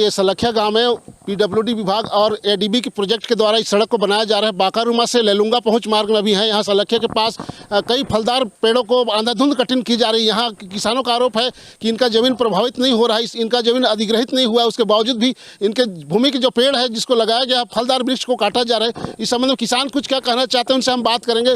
ये सलखिया गांव में पीडब्ल्यूडी विभाग और एडीबी के प्रोजेक्ट के द्वारा इस सड़क को बनाया जा रहा है। बाकारूमा से लेलुंगा पहुंच मार्ग में भी है। यहाँ सलखिया के पास कई फलदार पेड़ों को अंधाधुंध कटिंग की जा रही है। यहाँ किसानों का आरोप है कि इनका जमीन प्रभावित नहीं हो रहा है, इनका जमीन अधिग्रहित नहीं हुआ है, उसके बावजूद भी इनके भूमि के जो पेड़ है जिसको लगाया गया फलदार वृक्ष को काटा जा रहा है। इस संबंध में किसान कुछ क्या कहना चाहते हैं उनसे हम बात करेंगे।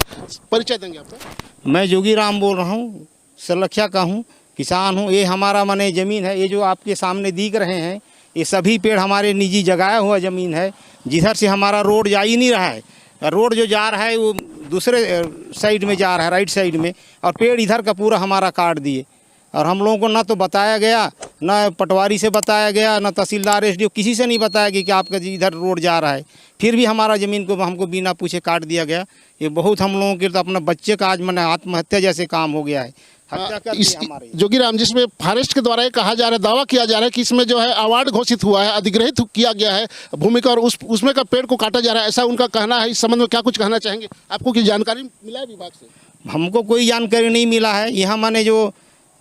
परिचय देंगे आपका। मैं जोगी राम बोल रहा हूँ, सलखिया का हूँ, किसान हूँ। ये हमारा माने ज़मीन है, ये जो आपके सामने दिख रहे हैं ये सभी पेड़ हमारे निजी जगाया हुआ ज़मीन है, जिधर से हमारा रोड जा ही नहीं रहा है। रोड जो जा रहा है वो दूसरे साइड में जा रहा है, राइट साइड में, और पेड़ इधर का पूरा हमारा काट दिए। और हम लोगों को ना तो बताया गया, ना पटवारी से बताया गया, ना तहसीलदार एसडीओ किसी से नहीं बताया कि आपका इधर रोड जा रहा है। फिर भी हमारा ज़मीन को हमको बिना पूछे काट दिया गया। ये बहुत हम लोगों के तो अपना बच्चे का आज मैंने आत्महत्या जैसे काम हो गया है। जोगी राम, जिसमें फॉरेस्ट के द्वारा ये कहा जा रहा है, दावा किया जा रहा है कि इसमें जो है अवार्ड घोषित हुआ है, अधिग्रहित किया गया है भूमि का, और उसमें का पेड़ को काटा जा रहा है, ऐसा उनका कहना है। इस संबंध में क्या कुछ कहना चाहेंगे? आपको कोई जानकारी मिला है विभाग से? हमको कोई जानकारी नहीं मिला है। यहाँ माने जो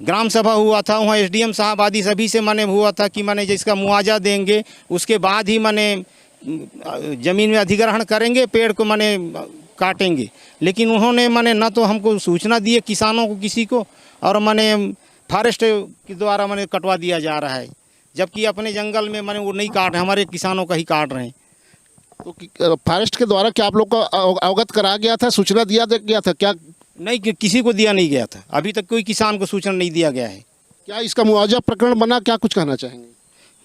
ग्राम सभा हुआ था वहाँ एसडीएम साहब आदि सभी से माने हुआ था कि माने जिसका मुआवजा देंगे उसके बाद ही माने ज़मीन में अधिग्रहण करेंगे, पेड़ को माने काटेंगे। लेकिन उन्होंने माने ना तो हमको सूचना दिए किसानों को किसी को, और माने फॉरेस्ट के द्वारा माने कटवा दिया जा रहा है, जबकि अपने जंगल में माने वो नहीं काट रहे, हमारे किसानों का ही काट रहे हैं। तो फॉरेस्ट के द्वारा क्या आप लोग को अवगत करा गया था, सूचना दिया गया था क्या? नहीं, किसी को दिया नहीं गया था, अभी तक कोई किसान को सूचना नहीं दिया गया है। क्या इसका मुआवजा प्रकरण बना, क्या कुछ कहना चाहेंगे?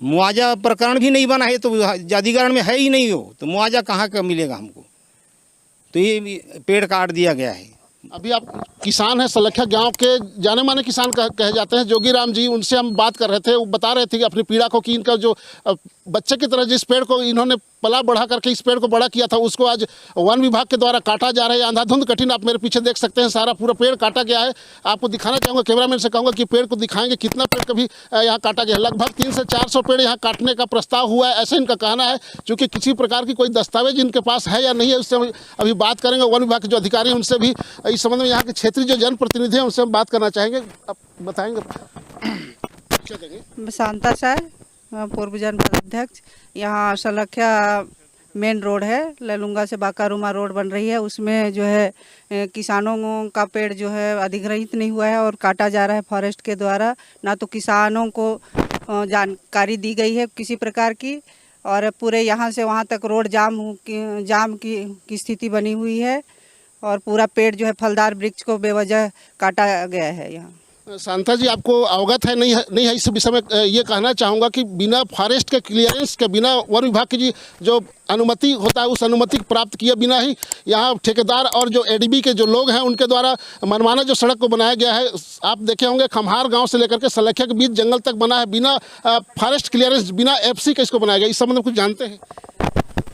मुआवजा प्रकरण भी नहीं बना है, तो अधिग्रहण में है ही नहीं हो, तो मुआवजा कहाँ का मिलेगा हमको? तो ये पेड़ काट दिया गया है। अभी आप किसान हैं, सलखिया गांव के जाने माने किसान कहे जाते हैं। जोगी राम जी, उनसे हम बात कर रहे थे, वो बता रहे थे कि अपनी पीड़ा को, कि इनका जो बच्चे की तरह जिस पेड़ को इन्होंने पला बढ़ा करके इस पेड़ को बड़ा किया था, उसको आज वन विभाग के द्वारा काटा जा रहा है। अंधाधुंध कठिन, आप मेरे पीछे देख सकते हैं, सारा पूरा पेड़ काटा गया है। आपको दिखाना चाहूँगा, कैमरामैन से कहूँगा कि पेड़ को दिखाएंगे कितना पेड़ कभी यहाँ काटा गया है। लगभग 300 से 400 पेड़ यहाँ काटने का प्रस्ताव हुआ है, ऐसे इनका कहना है। चूँकि किसी प्रकार की कोई दस्तावेज इनके पास है या नहीं है, उससे अभी बात करेंगे। वन विभाग के जो अधिकारी हैं उनसे भी इस संबंध में, यहाँ के क्षेत्रीय जो जनप्रतिनिधि हैं उनसे हम बात करना चाहेंगे। आप बताएंगे? शांता शाह, पूर्व जनपद अध्यक्ष। यहाँ सलखिया मेन रोड है, लेलुंगा से बाकारूमा रोड बन रही है, उसमें जो है किसानों का पेड़ जो है अधिग्रहित नहीं हुआ है और काटा जा रहा है फॉरेस्ट के द्वारा। ना तो किसानों को जानकारी दी गई है किसी प्रकार की, और पूरे यहाँ से वहाँ तक रोड जाम की स्थिति बनी हुई है, और पूरा पेड़ जो है फलदार वृक्ष को बेवजह काटा गया है। यहाँ शांता जी, आपको अवगत है नहीं है इस विषय में? ये कहना चाहूँगा कि बिना फॉरेस्ट के क्लियरेंस के, बिना वन विभाग की जो अनुमति होता है उस अनुमति प्राप्त किए बिना ही यहाँ ठेकेदार और जो एडीबी के जो लोग हैं उनके द्वारा मनमाना जो सड़क को बनाया गया है। आप देखे होंगे, खम्हार गांव से लेकर के सलखिया के बीच जंगल तक बना है, बिना फॉरेस्ट क्लियरेंस, बिना एफसी के इसको बनाया गया। इस संबंध में कुछ जानते हैं?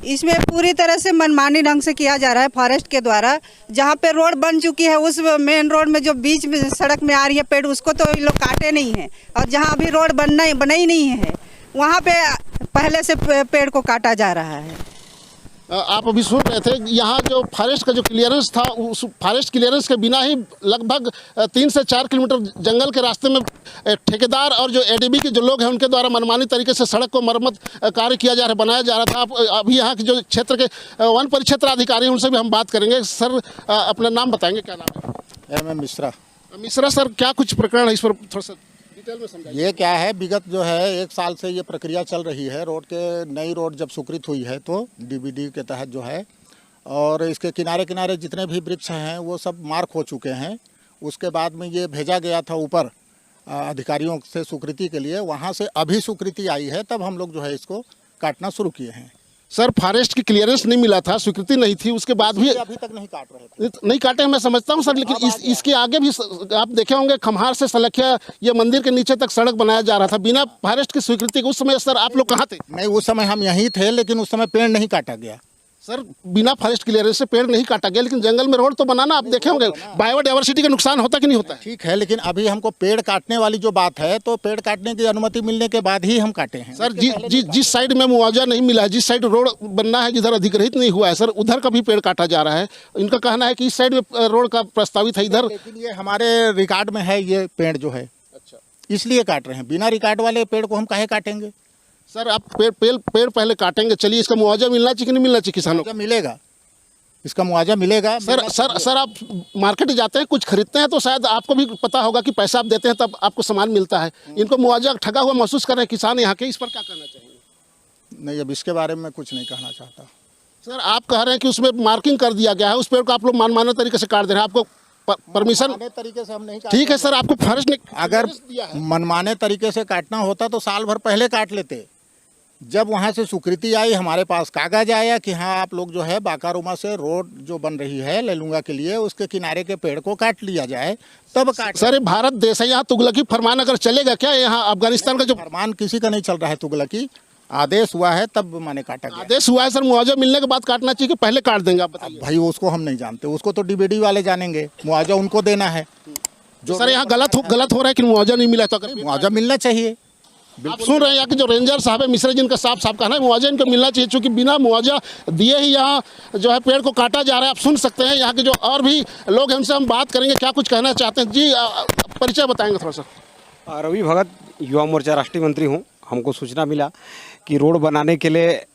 इसमें पूरी तरह से मनमानी ढंग से किया जा रहा है फॉरेस्ट के द्वारा। जहाँ पे रोड बन चुकी है उस मेन रोड में जो बीच में सड़क में आ रही है पेड़, उसको तो ये लोग काटे नहीं है, और जहाँ अभी रोड बना ही नहीं है वहाँ पे पहले से पेड़ को काटा जा रहा है। आप अभी सुन रहे थे, यहाँ जो फॉरेस्ट का जो क्लियरेंस था, उस फॉरेस्ट क्लियरेंस के बिना ही लगभग 3 से 4 किलोमीटर जंगल के रास्ते में ठेकेदार और जो एडीबी के जो लोग हैं उनके द्वारा मनमानी तरीके से सड़क को मरम्मत कार्य किया जा रहा है, बनाया जा रहा था। आप अभी यहाँ के जो क्षेत्र के वन परिक्षेत्र अधिकारी हैं उनसे भी हम बात करेंगे। सर, अपना नाम बताएंगे, क्या नाम है? MM मिश्रा। मिश्रा सर, क्या कुछ प्रकरण है, इस पर थोड़ा सा डिटेल में समझाइए। ये क्या है, विगत जो है 1 साल से ये प्रक्रिया चल रही है। रोड के नई रोड जब स्वीकृत हुई है तो डीबीडी के तहत जो है, और इसके किनारे किनारे जितने भी वृक्ष हैं वो सब मार्क हो चुके हैं। उसके बाद में ये भेजा गया था ऊपर अधिकारियों से स्वीकृति के लिए, वहाँ से अभी स्वीकृति आई है, तब हम लोग जो है इसको काटना शुरू किए हैं। सर, फॉरेस्ट की क्लियरेंस नहीं मिला था, स्वीकृति नहीं थी, उसके बाद भी अभी तक नहीं काट रहे थे। नहीं काटे, मैं समझता हूं सर, लेकिन इसके आगे भी आप देखे होंगे, खम्हार से सलखिया ये मंदिर के नीचे तक सड़क बनाया जा रहा था बिना फॉरेस्ट की स्वीकृति के। उस समय सर आप लोग कहाँ थे? नहीं, उस समय हम यहीं थे, लेकिन उस समय पेड़ नहीं काटा गया। सर, बिना फॉरेस्ट क्लियरेंस से पेड़ नहीं काटा गया, लेकिन जंगल में रोड तो बनाना, आप देखे होंगे, बायोडायवर्सिटी का नुकसान होता कि नहीं होता है? ठीक है, लेकिन अभी हमको पेड़ काटने वाली जो बात है, तो पेड़ काटने की अनुमति मिलने के बाद ही हम काटे हैं। सर, जिस साइड में मुआवजा नहीं मिला है, जिस साइड रोड बनना है, जिधर अधिग्रहित नहीं हुआ है सर, उधर का भी पेड़ काटा जा रहा है। इनका कहना है कि इस साइड में रोड का प्रस्तावित है इधर, लेकिन ये हमारे रिकॉर्ड में है, ये पेड़ जो है। अच्छा, इसलिए काट रहे हैं। बिना रिकॉर्ड वाले पेड़ को हम काहे काटेंगे? सर आप पेड़ पहले काटेंगे, चलिए इसका मुआवजा मिलना चाहिए कि नहीं मिलना चाहिए किसानों को? मुआवजा मिलेगा, इसका मुआवजा मिलेगा। सर आप मार्केट जाते हैं कुछ खरीदते हैं तो शायद आपको भी पता होगा कि पैसा आप देते हैं तब आपको सामान मिलता है। इनको मुआवजा ठगा हुआ महसूस कर रहे हैं किसान यहाँ के, इस पर क्या कहना चाहेंगे? नहीं, अब इसके बारे में कुछ नहीं कहना चाहता। सर आप कह रहे हैं कि उसमें मार्किंग कर दिया गया है, उस पेड़ को आप लोग मनमाने तरीके से काट दे रहे हैं, आपको परमिशन? मनमाने तरीके से हम नहीं काटते। ठीक है सर, आपको फर्ज ने अगर दिया है। मनमाने तरीके से काटना होता तो साल भर पहले काट लेते। जब वहाँ से स्वीकृति आई, हमारे पास कागज आया कि हाँ आप लोग जो है बाकारूमा से रोड जो बन रही है लेलुंगा के लिए, उसके किनारे के पेड़ को काट लिया जाए, तब काट। सर ये भारत देश है, यहाँ तुगलकी फरमान अगर चलेगा क्या? यहाँ अफगानिस्तान का जो फरमान किसी का नहीं चल रहा है, तुगलकी आदेश हुआ है तब माने काटा गया। आदेश हुआ है सर, मुआवजा मिलने के बाद काटना चाहिए कि पहले काट देंगे? आप बताइए। भाई उसको हम नहीं जानते, उसको तो डीबीडी वाले जानेंगे, मुआवजा उनको देना है। जो सर यहाँ गलत हो रहा है कि मुआवजा नहीं मिला, तो अगर मुआवजा मिलना चाहिए। आप सुन रहे हैं यहाँ के जो रेंजर साहब है मिश्रा, जिनका साफ कहना है मुआवजा इनको मिलना चाहिए, क्योंकि बिना मुआवजा दिए ही यहाँ जो है पेड़ को काटा जा रहा है। आप सुन सकते हैं यहाँ के जो और भी लोग हैं, उनसे हम बात करेंगे, क्या कुछ कहना चाहते हैं। जी परिचय बताएंगे थोड़ा सा? रवि भगत, युवा मोर्चा राष्ट्रीय मंत्री हूँ। हमको सूचना मिला कि रोड बनाने के लिए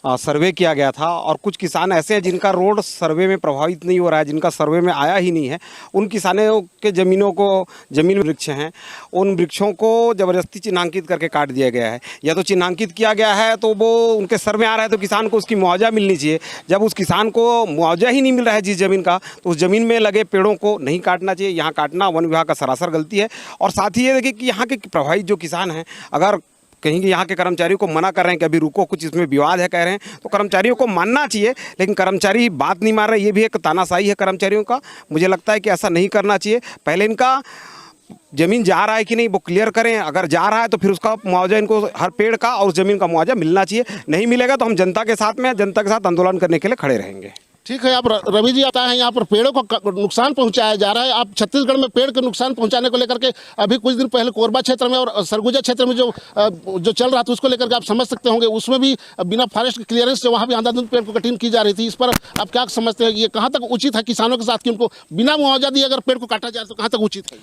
सर्वे किया गया था और कुछ किसान ऐसे हैं जिनका रोड सर्वे में प्रभावित नहीं हो रहा है, जिनका सर्वे में आया ही नहीं है। उन किसानों के ज़मीन वृक्ष हैं, उन वृक्षों को ज़बरदस्ती चिन्हांकित करके काट दिया गया है। या तो चिन्हांकित किया गया है तो वो उनके सर में आ रहा है, तो किसान को उसकी मुआवजा मिलनी चाहिए। जब उस किसान को मुआवजा ही नहीं मिल रहा है जिस ज़मीन का, तो उस ज़मीन में लगे पेड़ों को नहीं काटना चाहिए। यहाँ काटना वन विभाग का सरासर गलती है। और साथ ही ये देखिए कि यहाँ के प्रभावित जो किसान हैं, अगर कहीं कि यहाँ के कर्मचारियों को मना कर रहे हैं कि अभी रुको, कुछ इसमें विवाद है कह रहे हैं, तो कर्मचारियों को मानना चाहिए, लेकिन कर्मचारी बात नहीं मान रहे। ये भी एक तानाशाही है कर्मचारियों का। मुझे लगता है कि ऐसा नहीं करना चाहिए। पहले इनका ज़मीन जा रहा है कि नहीं वो क्लियर करें। अगर जा रहा है तो फिर उसका मुआवजा इनको हर पेड़ का और उस ज़मीन का मुआवजा मिलना चाहिए। नहीं मिलेगा तो हम जनता के साथ आंदोलन करने के लिए खड़े रहेंगे। ठीक है, आप रवि जी आता है, यहाँ पर पेड़ों को नुकसान पहुंचाया जा रहा है। आप छत्तीसगढ़ में पेड़ के नुकसान पहुंचाने को लेकर के अभी कुछ दिन पहले कोरबा क्षेत्र में और सरगुजा क्षेत्र में जो चल रहा था, उसको लेकर के आप समझ सकते होंगे, उसमें भी बिना फॉरेस्ट क्लियरेंस से वहाँ भी अंधाधुंध पेड़ को कटिंग की जा रही थी। इस पर आप क्या समझते हैं, ये कहाँ तक उचित है किसानों के साथ कि उनको बिना मुआवजा दिए अगर पेड़ को काटा जाए तो कहाँ तक उचित है?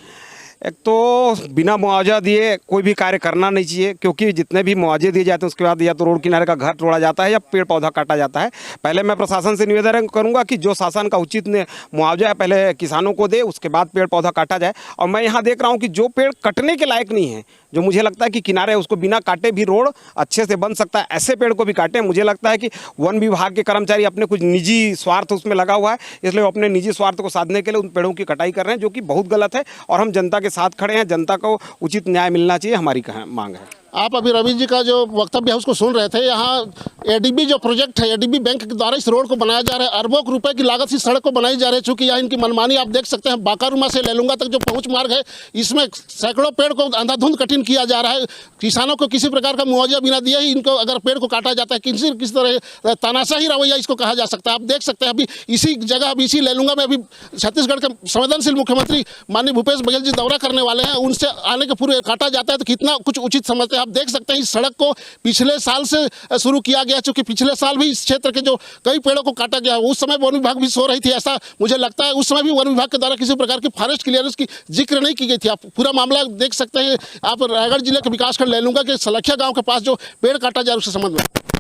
एक तो बिना मुआवजा दिए कोई भी कार्य करना नहीं चाहिए, क्योंकि जितने भी मुआवजे दिए जाते हैं उसके बाद या तो रोड किनारे का घर तोड़ा जाता है या पेड़ पौधा काटा जाता है। पहले मैं प्रशासन से निवेदन करूंगा कि जो शासन का उचित मुआवजा है पहले किसानों को दे, उसके बाद पेड़ पौधा काटा जाए। और मैं यहाँ देख रहा हूँ कि जो पेड़ कटने के लायक नहीं है, जो मुझे लगता है कि किनारे उसको बिना काटे भी रोड अच्छे से बन सकता है, ऐसे पेड़ को भी काटे। मुझे लगता है कि वन विभाग के कर्मचारी अपने कुछ निजी स्वार्थ उसमें लगा हुआ है, इसलिए वो अपने निजी स्वार्थ को साधने के लिए उन पेड़ों की कटाई कर रहे हैं, जो कि बहुत गलत है। और हम जनता के साथ खड़े हैं, जनता को उचित न्याय मिलना चाहिए, हमारी मांग है। आप अभी रवि जी का जो वक्तव्य है उसको सुन रहे थे। यहाँ एडीबी जो प्रोजेक्ट है, एडीबी बैंक के द्वारा इस रोड को बनाया जा रहा है। अरबों रुपए की लागत से सड़क को बनाई जा रही है। चूँकि यहाँ इनकी मनमानी आप देख सकते हैं, बाकारूमा से लेलुंगा तक जो पहुँच मार्ग है, इसमें सैकड़ों पेड़ को अंधाधुंध कटिंग किया जा रहा है। किसानों को किसी प्रकार का मुआवजा बिना दिए ही इनको अगर पेड़ को काटा जाता है, किसी तरह तानाशाही रवैया इसको कहा जा सकता है। आप देख सकते हैं अभी इसी जगह, अभी इसी लेलुंगा में अभी छत्तीसगढ़ के संवेदनशील मुख्यमंत्री माननीय भूपेश बघेल जी दौरा करने वाले हैं। उनसे आने के पूरे काटा जाता है तो कितना कुछ उचित समझते हैं। आप देख सकते हैं इस सड़क को पिछले साल से शुरू किया गया, क्योंकि पिछले साल भी इस क्षेत्र के जो कई पेड़ों को काटा गया, उस समय वन विभाग भी सो रही थी, ऐसा मुझे लगता है। उस समय भी वन विभाग के द्वारा किसी प्रकार की फॉरेस्ट क्लियरेंस की जिक्र नहीं की गई थी। आप पूरा मामला देख सकते हैं। आप रायगढ़ जिले के विकासखंड लेलुंगा के सलखिया गांव के पास जो पेड़ काटा जा रहा है उसके संबंध में